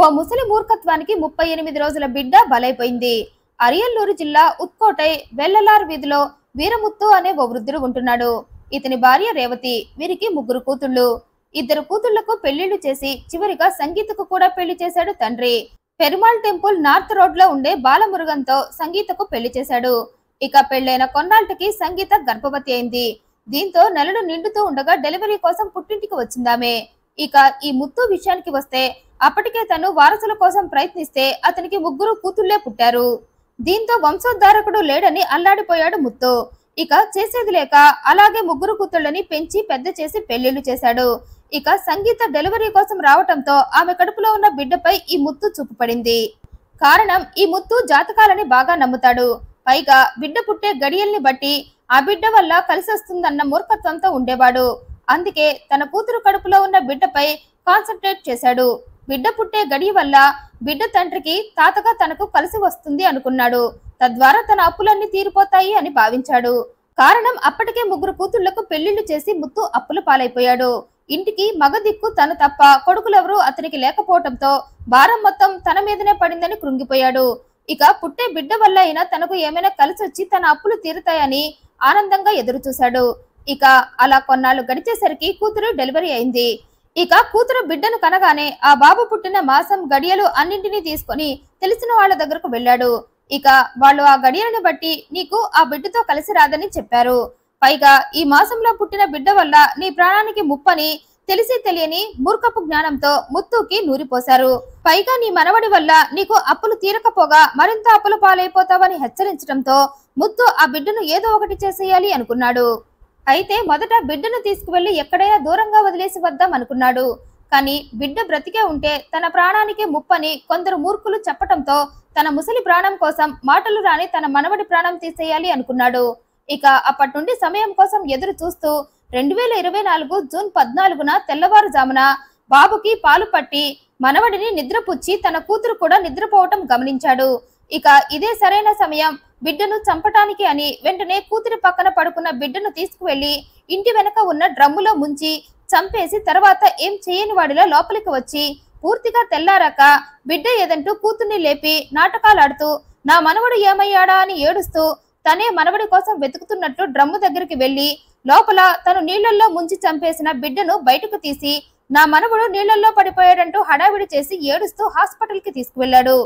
ఓ ముసలి మూర్ఖత్వానికి 38 రోజుల బిడ్డ బలైపోయింది. అరియల్లూరు జిల్లా ఉత్కోటై వెల్లలార్ వీధిలో వీరముత్తు అనే ఓ వృద్ధుడు ఉంటున్నాడు. ఇతని భార్య రేవతి. వీరికి 3 కూతుళ్లు. 2 కూతుళ్లకు పెళ్లిళ్లు చేసి చివరిగా సంగీతకు కూడా పెళ్లి చేశాడు తండ్రి. పెరుమాళ్ టెంపుల్ నార్త్ రోడ్ లో ఉండే బాలమురుగన్తో సంగీతకు పెళ్లి చేశాడు. ఇక పెళ్లైన కొన్నాళ్లకి సంగీత గర్భవతి అయింది. దీంతో నెలలు నిండుతూ ఉండగా డెలివరీ కోసం పుట్టింటికి వచ్చిందామే. ఇక ఈ ముత్తు విషయానికి వస్తే అప్పటికే తను వారసుల కోసం ప్రయత్నిస్తే అతనికి 3 కూతుళ్లే పుట్టారు. దీంతో వంశోద్ధారకుడు లేడని అల్లాడిపోయాడు ముత్తు. ఇక చేసేది లేక అలాగే 3 కూతుళ్లని పెంచి పెద్ద చేసి పెళ్లిళ్లు చేశాడు. ఇక సంగీత డెలివరీ కోసం రావటంతో ఆమె కడుపులో ఉన్న బిడ్డపై ఈ ముత్తు చూపు పడింది. కారణం ఈ ముత్తు జాతకాలని బాగా నమ్ముతాడు. పైగా బిడ్డ పుట్టే గడియల్ని బట్టి ఆ బిడ్డ వల్ల కలిసొస్తుందన్న మూర్ఖత్వంతో ఉండేవాడు. అందుకే తన కూతురు కడుపులో ఉన్న బిడ్డపై కాన్సన్ట్రేట్ చేశాడు. బిడ్డ పుట్టే గడియ వల్ల బిడ్డ తండ్రికి తాతగా తనకు కలిసి వస్తుంది అనుకున్నాడు. తద్వారా తన అప్పులన్నీ తీరిపోతాయి అని భావించాడు. కారణం అప్పటికే 3 కూతుళ్లకు పెళ్లిళ్లు చేసి ముత్తు అప్పుల పాలైపోయాడు. ఇంటికి మగ దిక్కు తను తప్ప కొడుకులెవరూ అతనికి లేకపోవటంతో భారం మొత్తం తన మీదనే పడిందని కృంగిపోయాడు. ఇక పుట్టే బిడ్డ వల్ల అయినా తనకు ఏమైనా కలిసొచ్చి తన అప్పులు తీరుతాయని ఆనందంగా ఎదురు చూశాడు. ఇక అలా కొన్నాళ్ళు గడిచేసరికి కూతురు డెలివరీ అయింది. ఇక కూతురు బిడ్డను కనగానే ఆ బాబు పుట్టిన మాసం గడియలు అన్నింటినీ తీసుకొని తెలిసిన వాళ్ళ దగ్గరకు వెళ్ళాడు. ఇక వాళ్ళు ఆ గడియలను బట్టి నీకు ఆ బిడ్డతో కలిసి రాదని చెప్పారు. పైగా ఈ మాసంలో పుట్టిన బిడ్డ వల్ల నీ ప్రాణానికి ముప్పని తెలిసి తెలియని మూర్ఖపు జ్ఞానంతో ముత్తుకి నూరిపోశారు. పైగా నీ మనవడి వల్ల నీకు అప్పులు తీరకపోగా మరింత అప్పుల పాలైపోతావని హెచ్చరించడంతో ముత్తు ఆ బిడ్డను ఏదో ఒకటి చేసేయాలి అనుకున్నాడు. అయితే మొదట బిడ్డను తీసుకువెళ్లి ఎక్కడైనా దూరంగా వదిలేసి వద్దాం అనుకున్నాడు. కానీ బిడ్డ బ్రతికే ఉంటే తన ప్రాణానికి ముప్పని కొందరు మూర్ఖులు చెప్పటంతో తన ముసలి ప్రాణం కోసం మాటలు రాని తన మనవడి ప్రాణం తీసేయాలి అనుకున్నాడు. ఇక అప్పటి నుండి సమయం కోసం ఎదురు చూస్తూ 2024 జూన్ 14న తెల్లవారుజామున బాబుకి పాలు పట్టి మనవడిని నిద్రపుచ్చి తన కూతురు కూడా నిద్రపోవటం గమనించాడు. ఇక ఇదే సరైన సమయం బిడ్డను చంపటానికి అని వెంటనే కూతురి పక్కన పడుకున్న బిడ్డను తీసుకువెళ్లి ఇంటి వెనక ఉన్న డ్రమ్ములో ముంచి చంపేసి తర్వాత ఏం చేయని వాడిలో లోపలికి వచ్చి పూర్తిగా తెల్లారాక బిడ్డ ఏదంటూ కూతుర్ని లేపి నాటకాలాడుతూ నా మనవడు ఏమయ్యాడా అని ఏడుస్తూ తనే మనవడి కోసం వెతుకుతున్నట్టు డ్రమ్ము దగ్గరికి వెళ్లి లోపల తను నీళ్లలో ముంచి చంపేసిన బిడ్డను బయటకు తీసి నా మనవడు నీళ్లలో పడిపోయాడంటూ హడావిడి చేసి ఏడుస్తూ హాస్పిటల్ కి తీసుకువెళ్లాడు.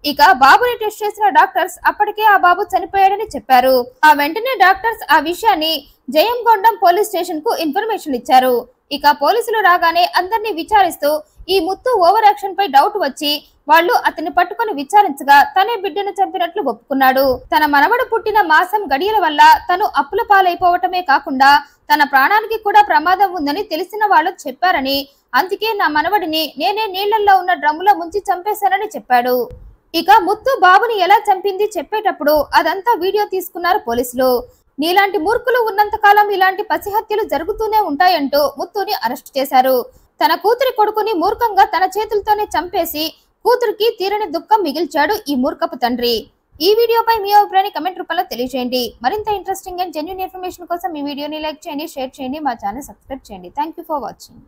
ఇక బాబుని టెస్ట్ చేసిన డాక్టర్స్ అప్పటికే ఆ బాబు చనిపోయాడని చెప్పారు. ఆ వెంటనే డాక్టర్స్ ఆ విషయాన్ని జయంగొండం పోలీస్ స్టేషన్ కు ఇన్ఫర్మేషన్ ఇచ్చారు. ఇక పోలీసులు రాగానే అందరినీ విచారిస్తూ ఈ ముత్తు ఓవర్ యాక్షన్ పై డౌట్ వచ్చి వాళ్ళు అతన్ని పట్టుకొని విచారించగా తనే బిడ్డను చంపినట్లు ఒప్పుకున్నాడు. తన మనవడు పుట్టిన మాసం గడియల వల్ల తను అప్పుల పాలైపోవటమే కాకుండా తన ప్రాణానికి కూడా ప్రమాదం ఉందని తెలిసిన వాళ్ళు చెప్పారని, అందుకే నా మనవడిని నేనే నీళ్లలో ఉన్న డ్రమ్ములో ముంచి చంపేశానని చెప్పాడు. ఇక ముత్తు బాబుని ఎలా చంపింది చెప్పేటప్పుడు అదంతా వీడియో తీసుకున్నారు పోలీసులు. నీలాంటి మూర్ఖులు ఉన్నంత కాలం ఇలాంటి పసిహత్యలు జరుగుతూనే ఉంటాయంటూ ముత్తుని అరెస్ట్ చేశారు. తన కూతురి కొడుకుని మూర్ఖంగా తన చేతులతోనే చంపేసి కూతురికి తీరని దుఃఖం మిగిల్చాడు ఈ మూర్ఖపు తండ్రి. ఈ వీడియోపై మీ అభిప్రాయాన్ని కమెంట్ రూపంలో తెలియజేయండి. మరింత ఇంట్రెస్టింగ్ అండ్ జెన్యూన్ ఇన్ఫర్మేషన్ కోసం ఈ వీడియోని లైక్ చేయండి, షేర్ చేయండి, మా ఛానల్ సబ్స్క్రైబ్ చేయండి. Thank you for watching.